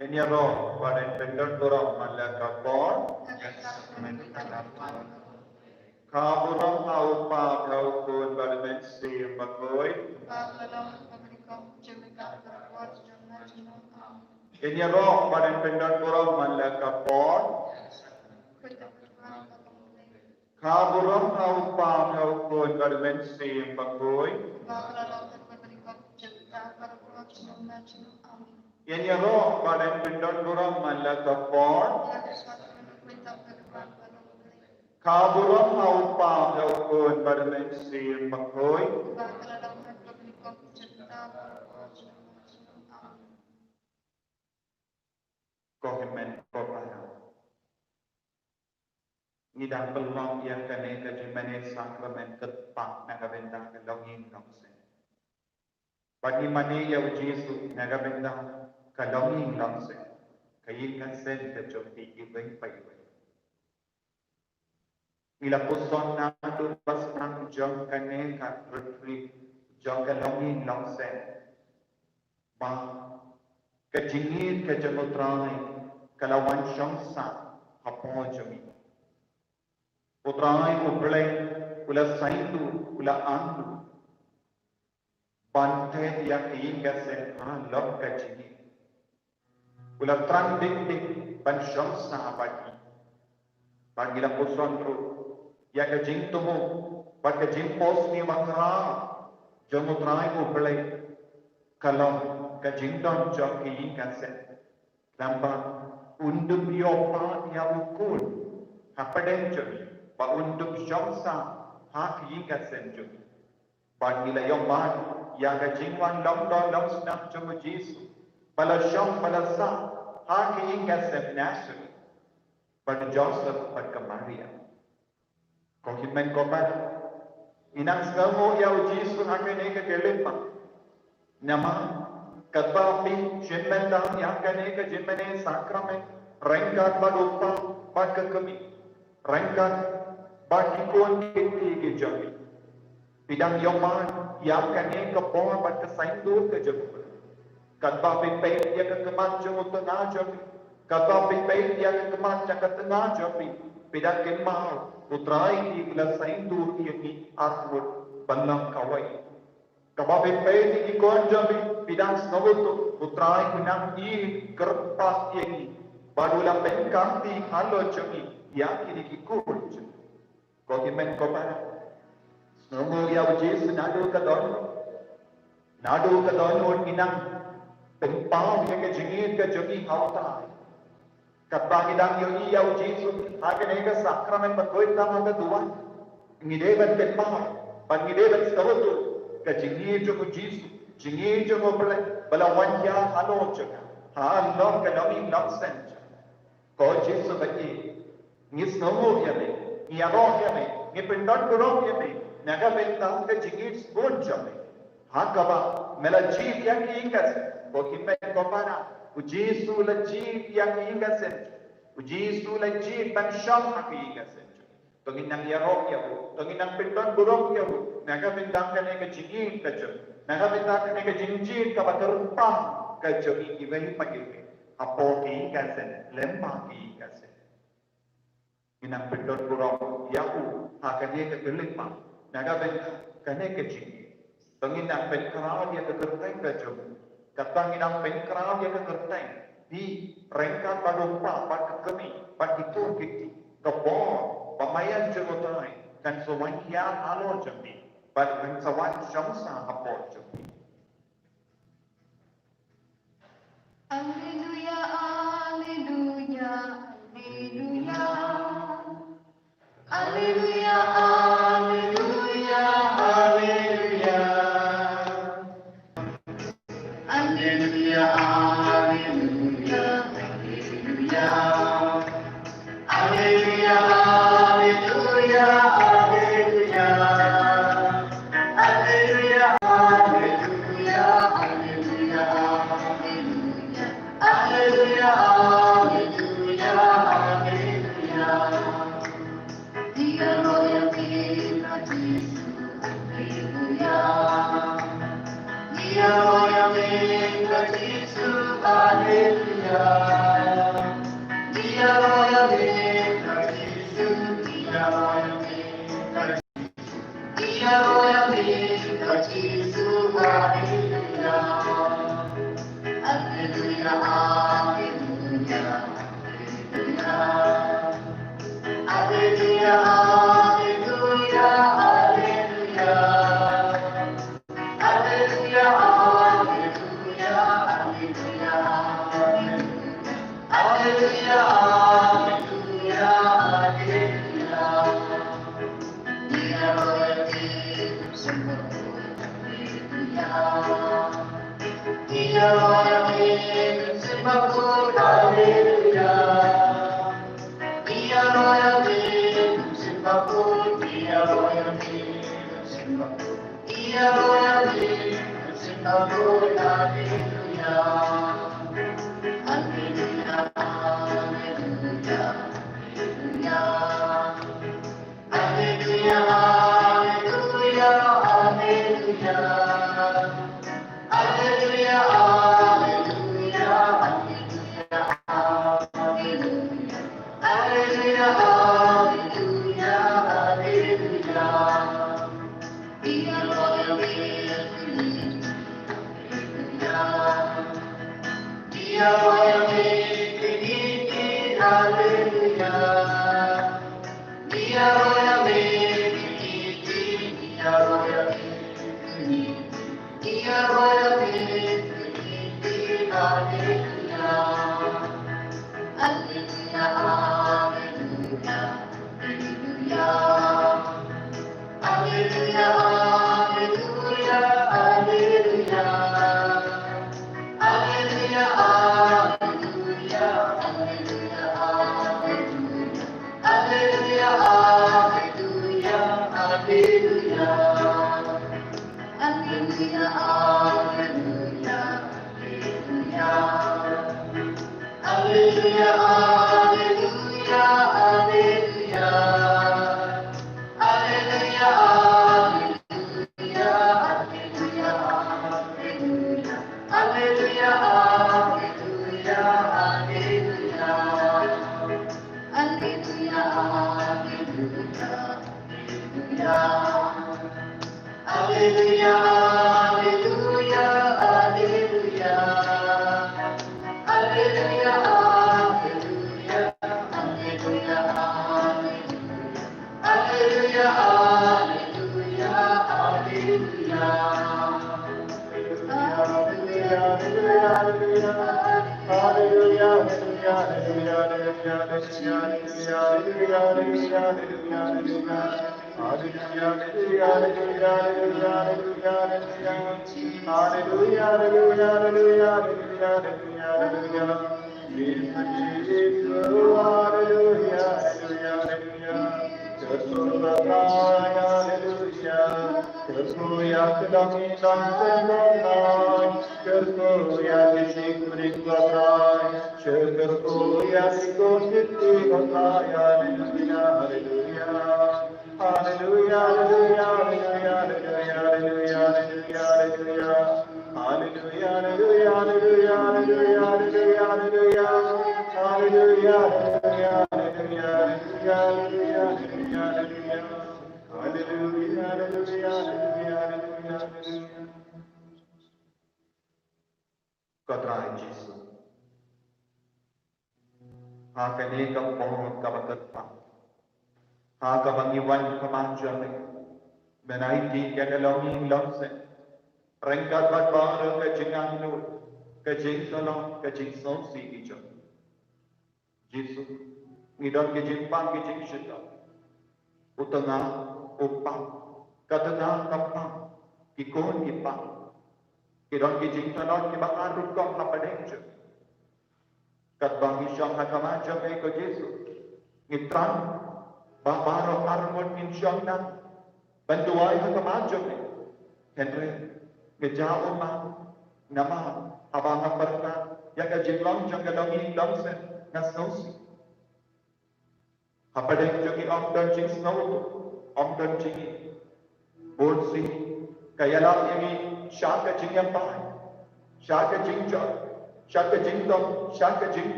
Enyaro pada pendon dorong malaka pon kaburong aupa kau kun balmen si makoi Enyaro pada pendon dorong malaka pon kaburong aupa kau kun balmen si makoi Enyaro pada pendon dorong malaka pon kaburong aupa kau kun balmen si makoi kohemen kopaya. Ni bidang peluang yang kene ke jemene sakramen kepak nagabenda ke longin longsen. Bagi mani ya ujisu nagabenda ke longin longsen. Kayin kan sen ke jomti ibeng paiwe. Ila puson na tu pas nang jom kene ka retreat jom ke longin longsen. Ba kejingit ke jemutrai kalawan syangsa hapon jomi. Putrai ublay ula saindu ula andu bante yang hingga sen lok kejingit. Ula trang dik ban syangsa bagi. Bagi la puson ru ya kejing tumu ba kejing pos ni makra jemutrai ublay kalau kejing don jom hingga sen. Nampak untuk biopa yang ukul hapaden jomi. Ba untuk syangsa hak hingga senjung. Bagila yang man yang kejingwan lomdo lom snap jomu Yesus. Bala syang bala sa hak hingga sen nasri. Pada Joseph pada Maria. Kau himen kau pada inang semua yang Yesus akan eka kelepa. Nama katapi jemenda yang akan eka jemene sakramen rengkat badupa pada kami. Rengkat bagi kuan kiti ke jami. Bidang yoman yang kene ke bawah bat ke saindur ke jami. Kata pipet dia ke kemat jemu tengah jami. Kata pipet dia ke kemat ke tengah jami. Bidang kemal putrai di bila saindur dia ni arwud banang kawai. Kata pipet di kuan jami. Bidang senabutu putrai benang di kerpas dia ni. Barulah pengkang di halo jami. Yang kini kikul jami. Kau himen kau pada semua yang Yesus nadu ke don inang pempau yang kejengit ke jogi hautai kata hidang yoni yang Yesus akan eka sakramen berkoit nama kedua ngideban pempau pangideban sekotu kejengit jogi Yesus jengit jogi belawan ya halo joga halo ke nomi nonsense kau Yesus bagi ngis nomu ya ni ia roh ya ni, ni pendon kurang ya ni, naga bentang ke jingit pun jami. Hakaba melajib yang ingat, bokimen kopana, ujisu lajib yang ingat sen, ujisu lajib bansyam hak ingat sen. Tongin nang ia roh ya bu, tongin nang pendon kurang ya bu, naga bentang ke jingit ke jami, naga bentang ke jingit ke baterumpah ke jami ibahi pagilme. Apo ingat sen, lemah ingat sen. Inang pendon kurang yahu akan dia kegelipah naga ben kene kecil penginang ben kerau dia kegerteng kejum katang inang ben kerau dia kegerteng di rengkat padumpa pad kekemi pad itu kiti kebor pamayan jemotai kan sowan ya alor jembi pad kan sawan syamsa hapor jembi. Alleluia, alleluia, alleluia. Alleluia, alleluia, alleluia. Alleluia, alleluia, alleluia. Alleluia, alleluia, alleluia. Alleluia, alleluia, alleluia, alleluia. Alleluia,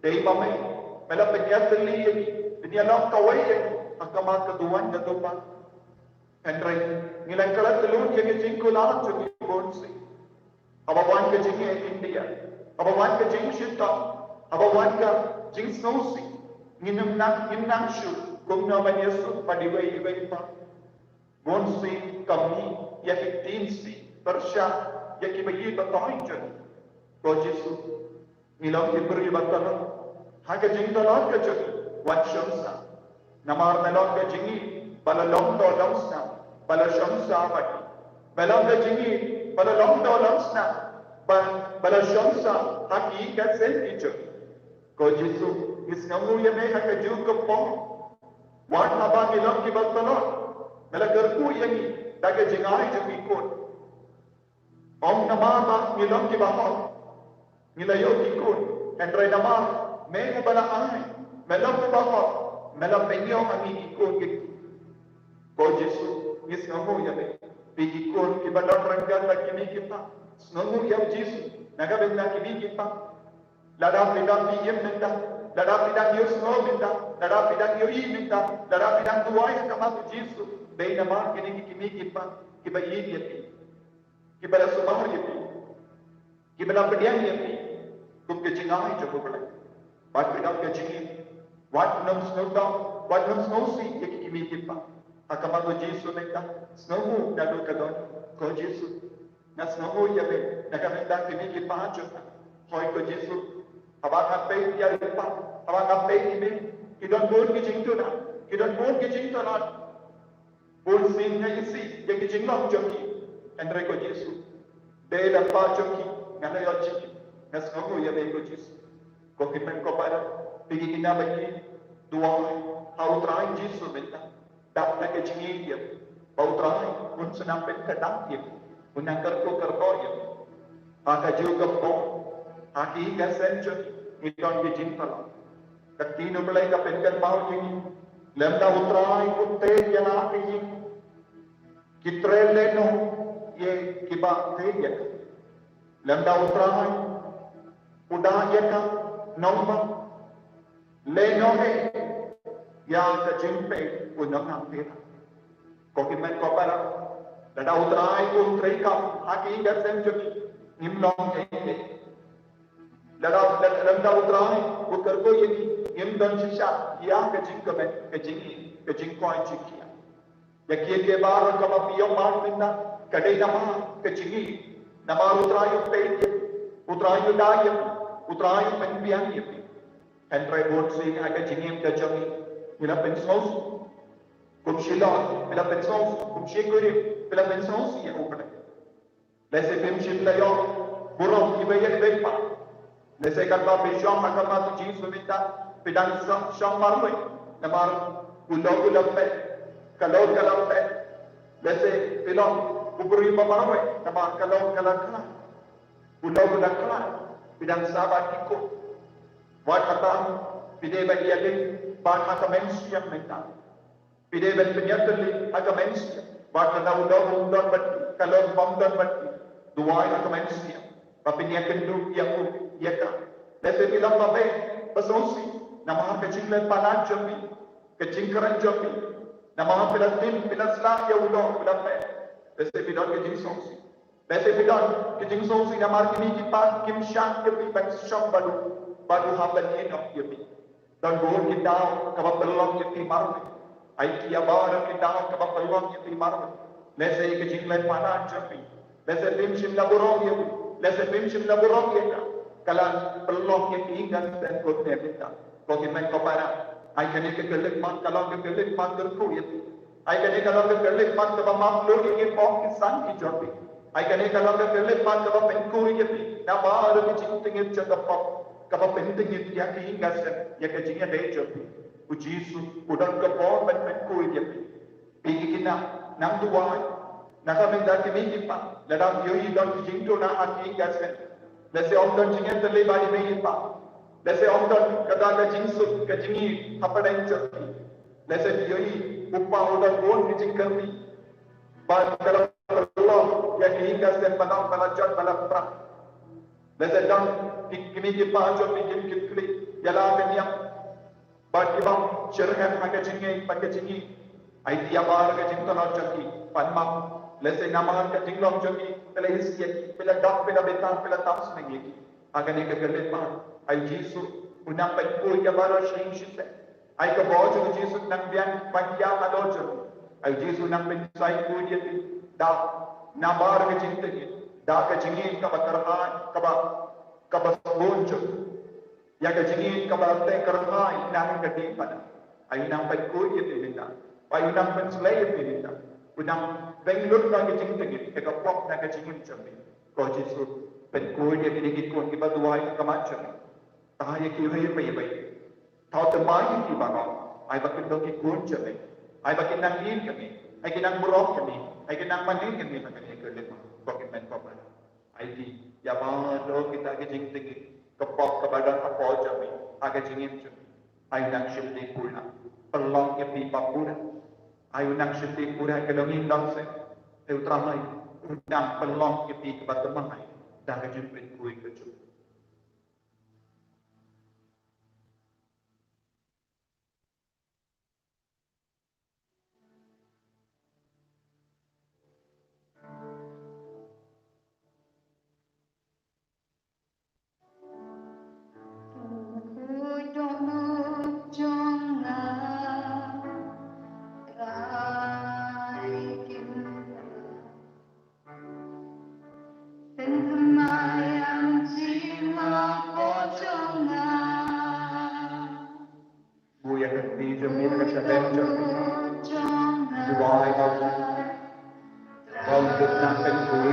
Dei mamai, mela penyateli ini, penyalak kawai ini, akama keduan ketupan. Henry, ngilang kalat telur yang jingkulan jadi bonsi. Abawan ke jingi India, abawan ke jing Shita, abawan ke jing Snowsi, nginam shu, gumna banyasu padiwai ibai pa. Bonsi kami ya 15 Persya ya kibayi batahin jadi. Ko Jesu, ngilang kibri batana, haga jing talak ke jadi, wanshamsa. Namar melak ke jingi, bala long do lamsna, bala shamsa bati. Melak ke jingi, bala long do lamsna, bala shamsa haki ka sen ijo. Ko Jesu, isnamu ya me haka juga pong. Wan haba ngilang ki batana, melak kerku yangi, daga jingai jumi kon. Om namama ngilang ki bahon. Nilayo kikun, Henry nama, me bala ai, melam baha, melam penyo ami kikun gitu. Ko Jesu, ngis ngamu ya me, pikikun kibala rangga la kimi kita, ngamu ya Jesu, naga benda kimi kita. Lada pidang biyem benda, lada pidang yo snow benda, lada pidang yo i benda, lada pidang tuai kama tu Jesu, be nama kini kimi kita, kibayi yeti, kibala sumah yeti, kibala pediang yeti. Kum ke jingai jo boleh. Wat pidang ke jingi. Wat nam snow wat nam snow si ye ki mi kipa. Akama ko Jesu meka. Snow na do kadon. Ko Jesu. Na snow ya be. Na ka menda ki mi kipa jo. Hoi ko Jesu. Aba ka pe ya kipa. Aba ka pe ki me. Ki don bol ki jing tu na. Ki don bol ki jing tu na. Bol sin ya isi ye ki jing nam jo ki. Andre ko Jesu. Be la pa jo ki. Ngana yo chi. Nas kamu ya bego Jesu. Ko kipen ko para pigi kina bagi dua hau trai Jesu benta. Dap na ke jingi ya. Hau trai un senam pen kadang ya. Unangkar ko karbo ya. Aka jiu ka po. Aki ka senjo iton ke jintala. Katino belai ka pen kan mau jingi. Lemda utrai kutte ya na ke jingi. Kitre leno ye kiba te ya. Lemda utrai udayaka nomba lenohe ya ka jimpe unang hampira ko kimen ko para lada utrai ko treka haki inga senjoki nimlong eke lada utrai ko karko yini nimdon shisha ya ka jinkamen ka jingkoi chikia ya ke bar ka mapiyo mar minna kadai nama ka jingi nama utrai pe utrai udaya utrai penbiang yepi Henry Botsing aga jingim ka jami mila pensons kum shilon mila pensons kum shiguri mila pensons ya upre lese pem shilla yo burong ibaya bepa lese kata bisham makama tu Jesu minta pidang sham marwe namar ulo pe kalau pe lese pilon uburi marwe namar kalau ulo kala bidang sahabat ikut buat kata pide bagi ada bahan hak manusia minta pide bagi penyateli hak manusia buat kata undang berti kalau bangdan berti dua hak manusia tapi dia kendu ya kan lepas bilang babe bersongsi nama kecil panan jami kecingkaran jami nama pilatin pilaslah ya undang pe lepas bilang kecil songsi Bese bidan kijing songsi na markini kipan kim shan yepi ban sham baru haban enok yepi dan gor kitao kaba pelong yepi marme ai kia bar kitao kaba pelong yepi marme lese kijing lai pana jepi lese bim shim laborong yepi lese bim shim laborong yeka kalan pelong yepi gan sen kot ne bita ko kimen ko para ai kene ke kelek man kalong ke kelek man gerku yepi ai kene kalong ke kelek man kaba mam lo ye pok kisan ki jopi ai kane kalau ke kelek pan kaba penkuri yepi na baru ke jinting jaga pop kaba penting ya ki ingasen ya ke jinga de jopi u Jesu udan ke pop penkuri yepi pigi kina nang duai na ka menda ke mi pa ladam yoi don jingto na aki ingasen lese om don jinga tele bali me pa lese om don kada ka jingsu ke jingi hapadai jopi lese yoi uppa udan gon ke jingkami ba kalau Allah yang diingatkan malam melajat malam perang. Lepas dan kimi kipa jom bikin kikli Yala kanyang bagibang cerhan magajingi pagajingi ay tiabar ka jingtolot jaki panmak lese naman ka jinglong jaki pela hisyaki pela dak pela betang pela taps mengi agani ka galit ma ay Jisu unang pagko yabaro shing shite ay ka bojo Jisu nang bian pagya alojo ay Jisu nang pensay ko yati da nabar ka jingtagi da ka jingin ka batarhan ka basbonjo ya ka jingin ka balate karhay nang ka dipan ay nang pagko yati minda ay unang penslay pinita unang benglur na gijing tingin kapok na gijingin chami ko Jisu penko ya kinigit ko iba duway ka kamachami tayo kihay bay tao tamay ki bango ay bakit do ki kun chami ay bakit nang in kami ay kinang burok kami ay kinang manin kami magani ko lima bakit men pa ay di ya ba do kita gijing tingin kapok kabadan apo chami aga jingin chami ay nang shildi pula pelong ke pipa pura ay unang syuting pura ke dongin dongse te utramai unang pelong ke pi ke batemai dah ke jemput kui ke cu buya ke pi jemir ke syadem jemir duai kau nang pen kui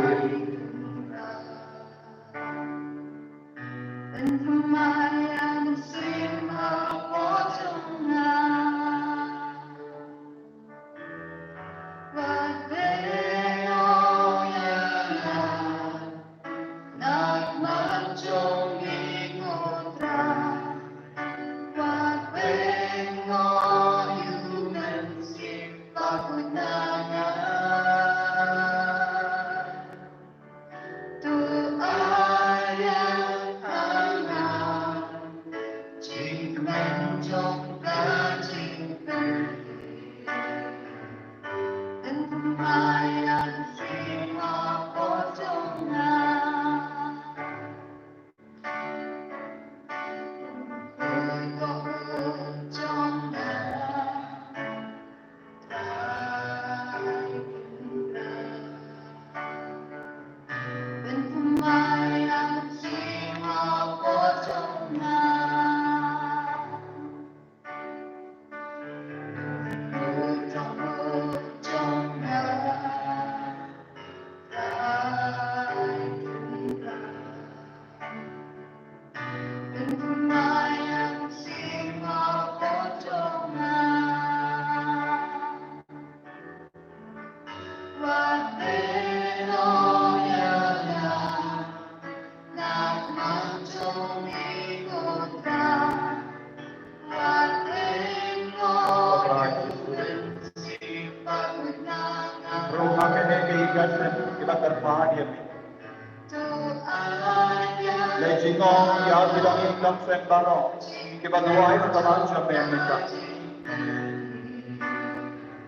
kita terbahagia lejingong ya bilang ilang sembaro kita doai pertama sampai mereka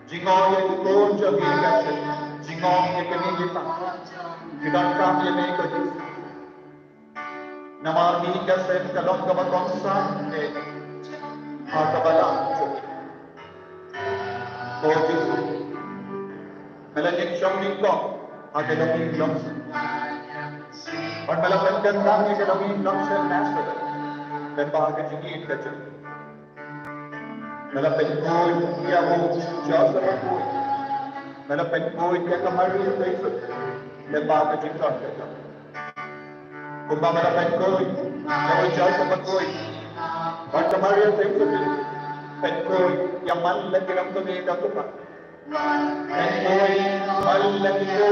jingong yang ikut jadi kasih jingong yang kini kita kami yang ikut nama ni kasih kalau kabar bangsa kabalang oh Yesus melanik syamning ko ada lagi langsung और मतलब गंदा में के लगी लक्ष्य national dan bahagia tinggi kerja मतलब pengoy ya वो job pengoy मतलब pengoy क्या कमारी है तो dan bahagia tinggi kerja Kumbha मतलब pengoy ya वो जॉब pengoy और कमारी है तो pengoy yang mal lagi dalam tu ni dah tu pak pengoy mal lagi tu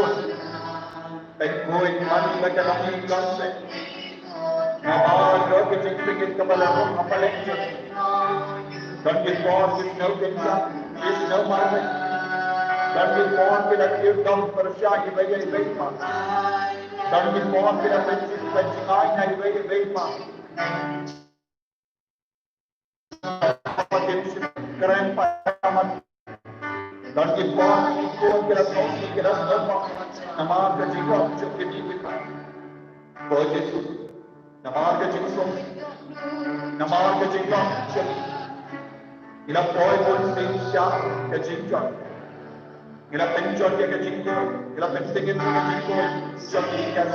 pengoy mal lagi dalam tu Nama kita ingin kepala apa lagi? Dan kita mohon kita kita kita mohon dan kita mohon kita kita percaya ibadah ibadah. Dan kita mohon kita percaya ibadah ibadah. keren paman dan kipon kira sausi kira semua nama kejiwa cukup kita oh Yesus nama kejiwa nama kejiwa cukup ila poi pun siya kejiwa ila penjon dia kejiwa ila pentingin kejiwa cukup kita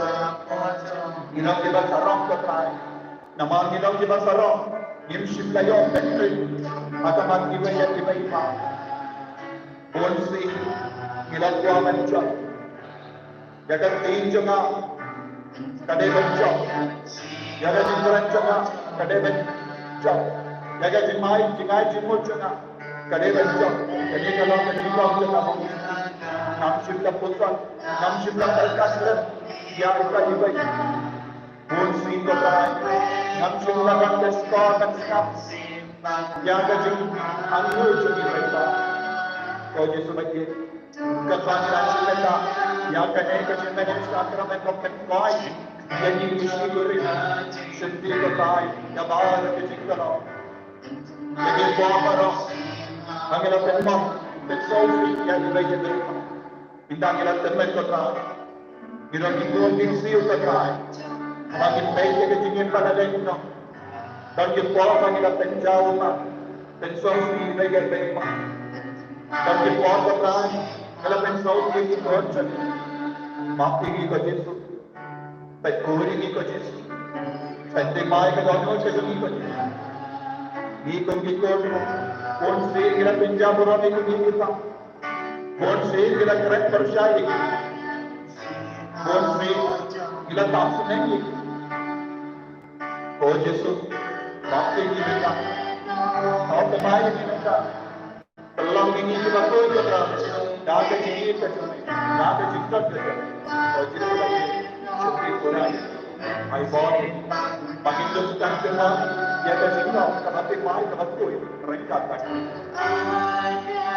ila kita sarong ketrai nama kita sarong Yimship layo petri ataman iwaya iba bonsi gilagwa mancha jagat tinjanga kade bancha jagat indranjanga kade bancha jagat jingai jimuchanga kade bancha kade kalau kadiwa janga namship la putra namship la kalkasra ya iba bonsi ko namship la kandeska kanska ya gajing anu jadi mereka kau Yesus bagi kebenaran kita yang kena kejenan sakram dan berkait yang diisi gurih sendiri berkait yang baru kejikan jadi buah roh angela pemam bersausi yang dibaca mereka bintang angela teman kota kita ikut diksi berkait bagi baik kejinan pada lembut dan buah angela penjauh bersausi yang mereka dan kita berkata kalau pensau ini korban mati ko Yesus baik kuri ko Yesus sante mai ko dono ko Yesus ni ko kon se ila penjaburo ni ko kita kon se ila keren percaya kon se ila tahu ni ko Yesus mati kita kau kembali kita Allah ini kita kau juga dah kecil kecil dah kecil kecil oh jadi lagi seperti orang I born makin dosa kita dia kecil kita mati mai kita mati mereka tak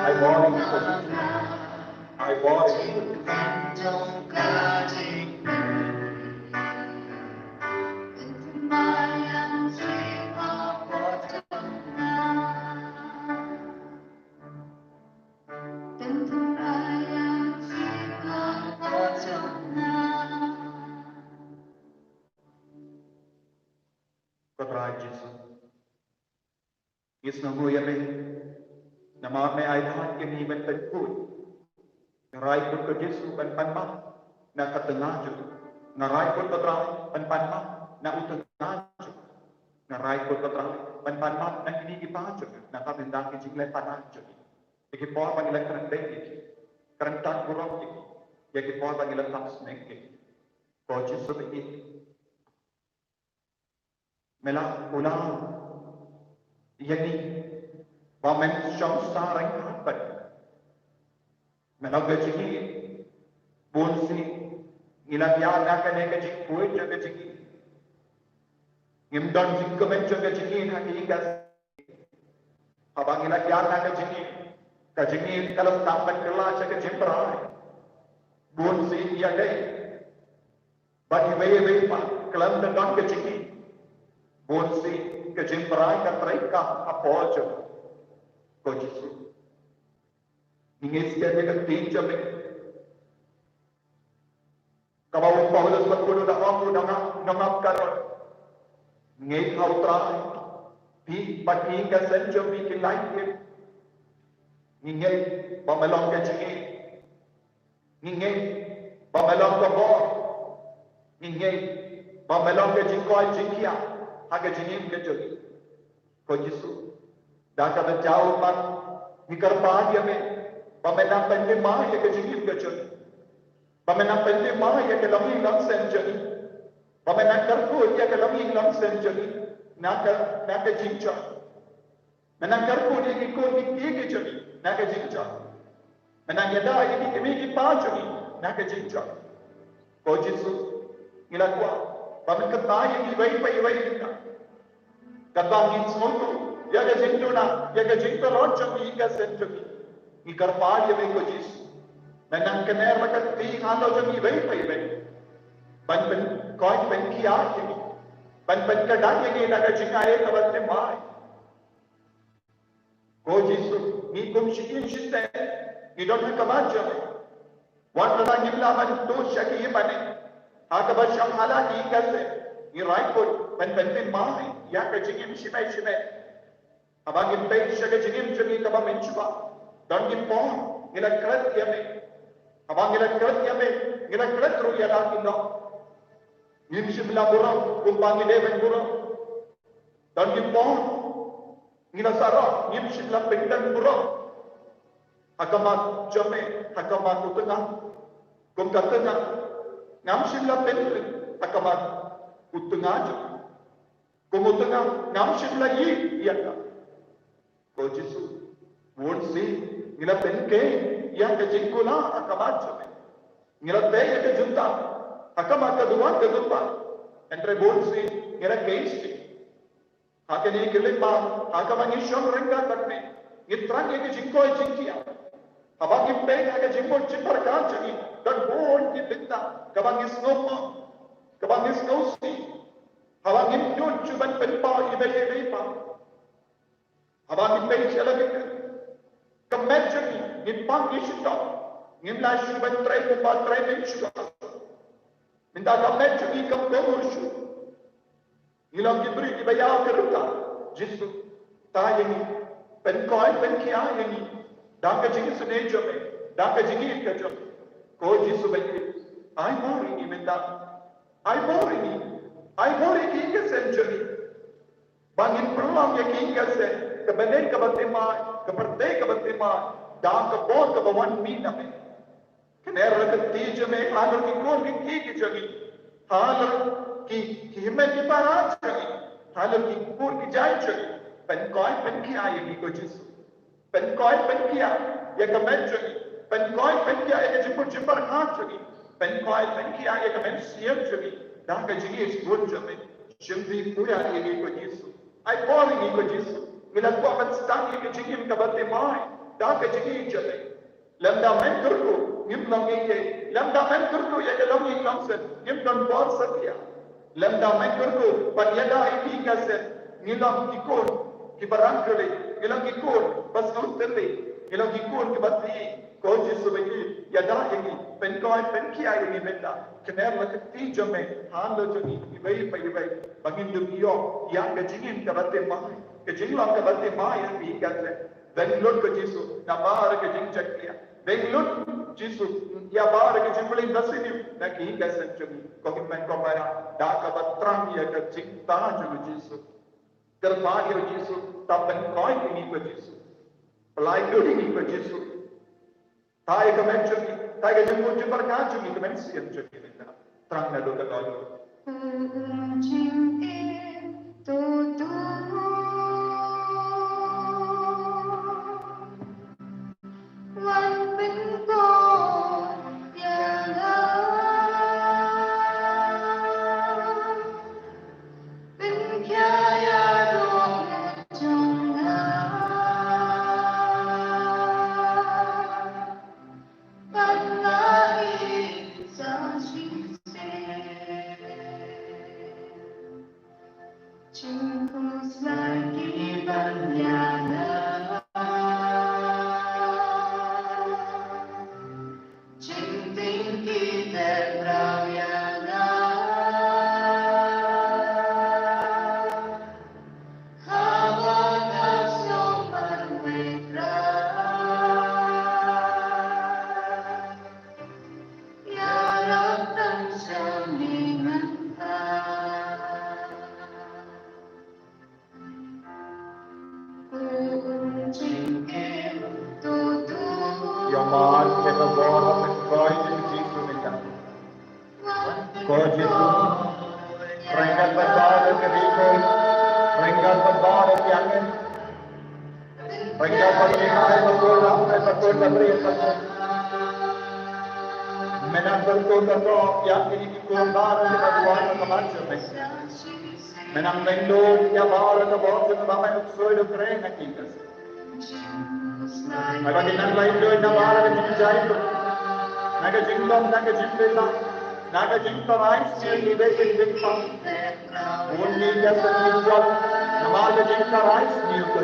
I born Yes, na huya me, na mga may aydahan kini man tagpud, na ray po ka Jesu pan panma, na katangadyo, na ray po katrahi pan panma, na utangadyo, na ray po katrahi pan panma, na hinigipadyo, na kapindaki jinglay panadyo. Ikipo pangilang karandeng, karantang burong iki, ikipo pangilang taksnek iki, ko Jesu iki. Mela ulang, yani wamen syam sarang kapan menaga ciki bonsi ilang ya nakan eka cik kuat jaga ciki imdan cik kemen jaga ciki nak ikas abang ilang ya nakan ciki kaciki kalau tampan kelas jaga ciprai bonsi ya gay bagi bayi pak kelam dan ke ciki bonsi kejimperai dan mereka apa aja kau Yesus ingin sekali ketinjau kalau Paulus berkudu dah aku nangap karun ingin kau terai di pagi kesenjau bikin lain ingin pamelong kecil ingin pamelong kebor ingin pamelong kejingkoi jingkia agak jenim kejut, kau Yesus, dah kata jauh pan, nikar bahagia me, pemenang penting mah ya kejenim kejut, pemenang penting mah ya kelami lam senjani, pemenang karku ya kelami lam senjani, nak jinca, menang karku dia ikut dia kejani, nak jinca, menang yada ini kami kipajani, nak jinca, kau Yesus, ila kuat. Paman ketahui ibai kita. Katang insuatu, ya ke jintuna, ya ke jintu rojam hingga sentuki. Ikar pagi beko jis. Menang kener makan ti halo jam ibai. Ban koi ban kiar ini. Ban kadang ini naga jingai kabat mai. Ko Jesu, ni kum shikin shite, ni don kamaja. Wan la ni la man to shaki mane. Aka ba sham hala ni kase. Ni right ko ben ben mai ya ka jingim shimai shimai. Abang pe shaka jingim jagi ka ba menchuba. Don ni pon ni la krat yame. Abang ni la krat yame, ni la krat ru ya la kinno. Ni shimla burang kumpang ni ben burang. Don ni pon Ngila sarah, ngim shibla pengdan burang. Hakamat jame, hakamat utengah. Kum katengah. Ngam shibla pengdan, hakamat utengah jame. Kum utengah, ngam shibla yi, iyaka. Ko Jesu, won si, ngila pengke, yang ke jingkula, hakamat jame. Ngila te, yang ke junta, hakamat kaduan, kadumpa. Entre won si, ngila keisti. Hake ni kelimba, haka mangi shom renga takne, ngitrang ye jingko jingkia. Abang impe hake jingko jimpar kanjani, dan bon ki binta, kabang isnomo, kabang isnosi. Abang imyun cuban penpa ibe iba. Abang impe chalagik, kamajani, ngipang ishita, ngimla cuban tray kumpa tray menchuga. Minta kamajani kamkomoshu. Ilang kibri di bayar keruta, Jesu, tayangi, penkoi penkiayangi, dangka jingi sunejome, dangka jingi kajom, ko Jesu bayi, I mori ni menda, I mori ki kesenjari, bangin peruang ya ki kesen, kebenen kebatimai, keberde kebatimai, dangka bon kebawan miname, kenera ketijame, halur ki kon ki jagi, halur ki himmत की पाराज करी, हालों की पूर की जाय चली, पन किया ये की को जिसु, पन किया ये कमेंट चली, पन किया ये जिपर खान चली, पन किया ये कमेंट सीएम चली, दांगा जिगी इस गुण जमे, जिम्मी पूरा ये की को जिसु, आई बोल ये को जिसु, मिला को अपन स्टांग ये की जिगी में कबते माय, दांगा जिगी जमे, लंदा मैं करको, निम लंगे ये, लंदा मैं करको ये के लंगी लंगसन, निम डन बोल सकिया. Lemda mengkurku panyada ini kasih ngilang ikut kibarang kali ngilang ikut pas nuteli ngilang ikut kebati kau Jesu bagi yada ini penkoi penkia ini benda kener lekti jome hando joni ibai bangin dunia yang kejingin kebati mai kejinglang kebati mai ini kasih Benglur ke Jesu nabar kejing cakria Benglur Jesu ya bar kejing paling dasini nak hingga senjumi komitmen komara dah kabatrang ya kejing tahan Jesu terbaik Jesu tapen koi ini ke Jesu pelayan ini ke Jesu tay kemen jumi tay kejing pun jumpa kan jumi kemen sian jumi benda terang nado kagak Menang Benglur ya bar ke bawah ke bawah itu sudah keren nak kita. Agak dinang lain tu na bar ke jingkai tu. Naga jingkom naga jimpela. Naga jingkom ais ni lebih jingkom. Only just a job. Naga jingkom ais ni tu.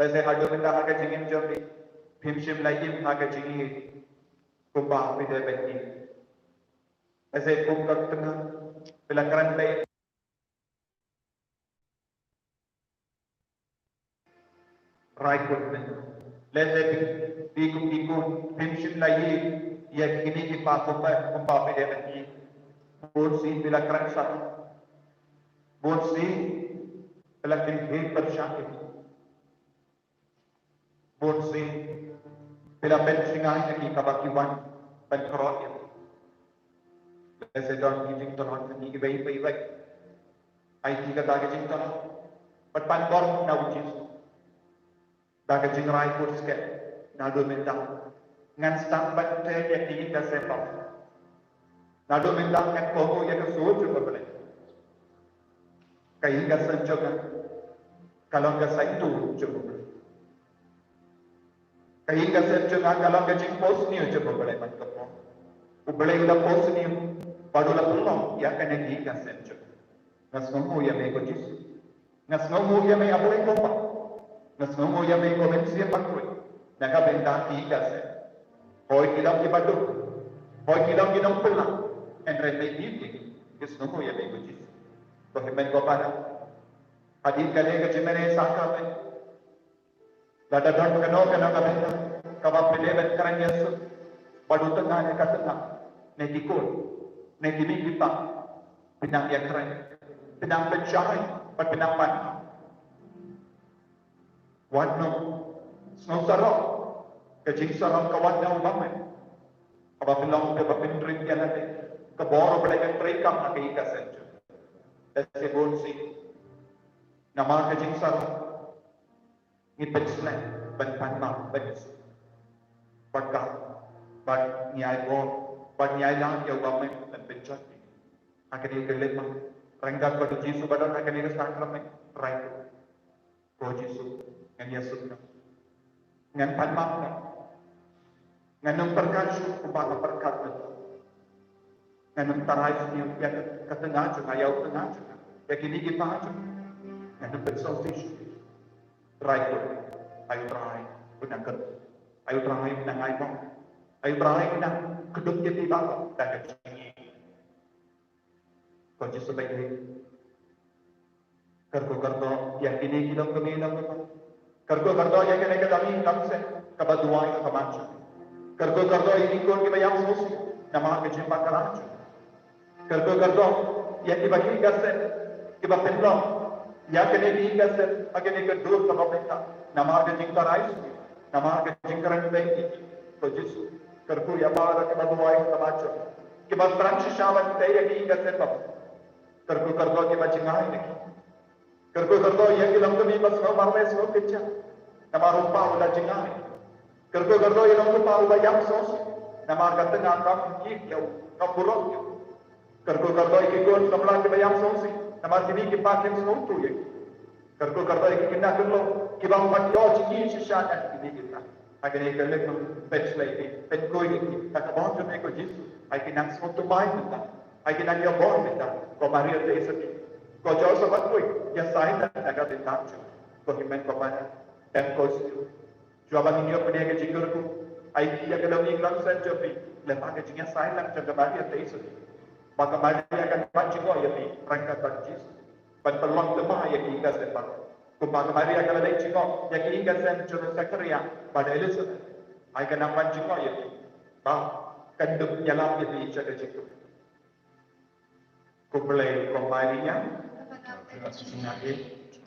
Let's say hadu minda haga jingin jobi phimshim laim haga jingi kumba pide beti. Let's say kumka tengah bila keran bay right good men. Let's say dikum phimshim laim ya kini ki pa kumba pide beti. Bon si bila keran sa bon si bila kini persyakit. Bonsi bila pensingai lagi kabakiwan penkerot yang Lesedon giving to not ni giving by like I think that daging to but pan born na which is daging right for scale na do minta ngan stang but ya tinggi ka sepa na do minta ngan ko ya ka so chu ba kai ka sanjoga kalau ka saitu chu कहीं का से चुना कलम के चिंग पोस्ट नहीं हो चुका बड़े मन को वो बड़े वाला पोस्ट नहीं पढ़ो ला पुल्लो या कने की का से चुना नस्मो या में को जिस नस्मो या में अब एक कोपा नस्मो या में को बेंसिया पकड़े नका बेंदा की का से होय किलम की बड़ो होय किलम की नम पुल्ला एंड्रे में की नस्मो या में को जिस तो हिमें को पाना हदीस करेगा जिमेने साका में Lada don kano kabenta kaba pele ben karang yesu badu tengah ne katengah ne dikul ne dimi kita pinang ya karang pinang pencari pat pinang pan wadno snow sarok kajing sarok kawan na umamay kaba pilang ke papindrit ya nate kaboro belaga trikam akai kasenjo dese bonsi nama kajing sarok ni penslan ban panma ban bakka ban nyai bo ban nyai lang ya ba men ban penchat akani ke lemma rangga ko jisu badan akani ke sakram men rai ko jisu ngan yesu ngan panma ngan perkash upaka perkat ngan tarai ni ya katengah juga ya tengah juga ya kini kita aja ngan pensautis Right, I try punang ker, I try punang ay mo, I try punang kedut kita bawa dah kecil. Kau just sebagai kergo yang ini kita kami nak kergo yang kena kita kami nak se kabadua itu kamancu kergo ini kau kita yang susi nama kecil pakarancu kergo yang kita bagi kasih kita pendam या कने भी कैसे अगने के दूर सब बेटा नमाज जिंकर आइस नमाज जिंकरन बेटी तो जिस करको या बार के बदवाई समाज के बस प्रांश शावन ते यही कैसे तब करको के बचिंगाई नहीं करको ये कि लंग भी बस नो मारने सो पिचा नमारो पाउला जिंगाई करको ये लंग पाउला यम सोस नमाज कत ना काम की क्यों न पुरो करको ये कि कौन समला के यम सोसी नमाज ini kita pakai sesuatu ya. Kerana kita kena kita patio ciki sisaan ini kita. Agar kita lepas patch lagi, patch koi ini. Tak kawan tu mereka jisu. Agar kita sesuatu main kita. Agar kita dia born kita. Kau mari ada esok. Kau jauh sebab koi. Ya sahih tak agak bintang tu. Kau himen kau mana? Dan kau situ. Jawaban ini apa dia ke jikerku? Agar dia kalau ni kelam senjata. Lepas ke jinya sahih lah macam mari ada esok. Maka mari akan baca kau yang ni rangka bajis. Penpeluang lemah yang kita sempat. Kumpulan mari akan ada cikgu yang kita sempat sekretariat pada Elizabeth. Akan nampak cikgu yang ni. Bah kandung jalan yang ni jadi cikgu. Kumpulan kompaninya. Sebenarnya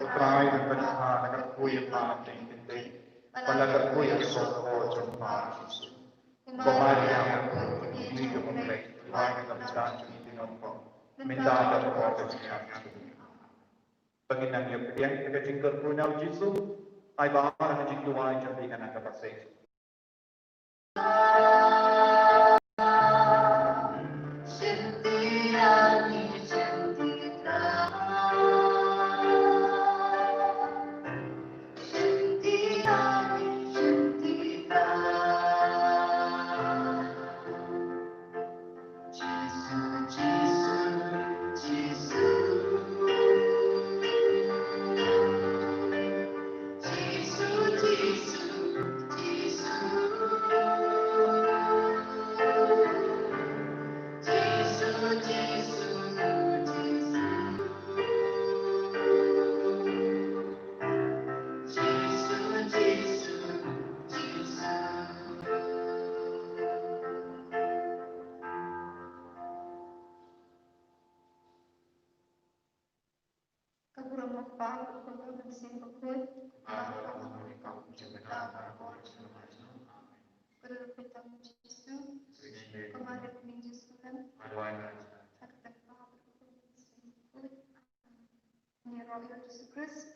terakhir dan benar akan kuih panas tinggi. Pada kuih sopo jumpa Yesus. Kompani yang ini kumpulan. Lain kita bicara minta ada proses penginang yang kita jingkar punau jisu ai bahar jingku ai jadi kan ada pasai Jesus Bapa, Putra, dan Roh Kudus. Guru Pitta Yesus, kemarin Yesus Tuhan, akan Bapa, Putra, dan Roh Kudus. Ini Roh Yesus Kristus.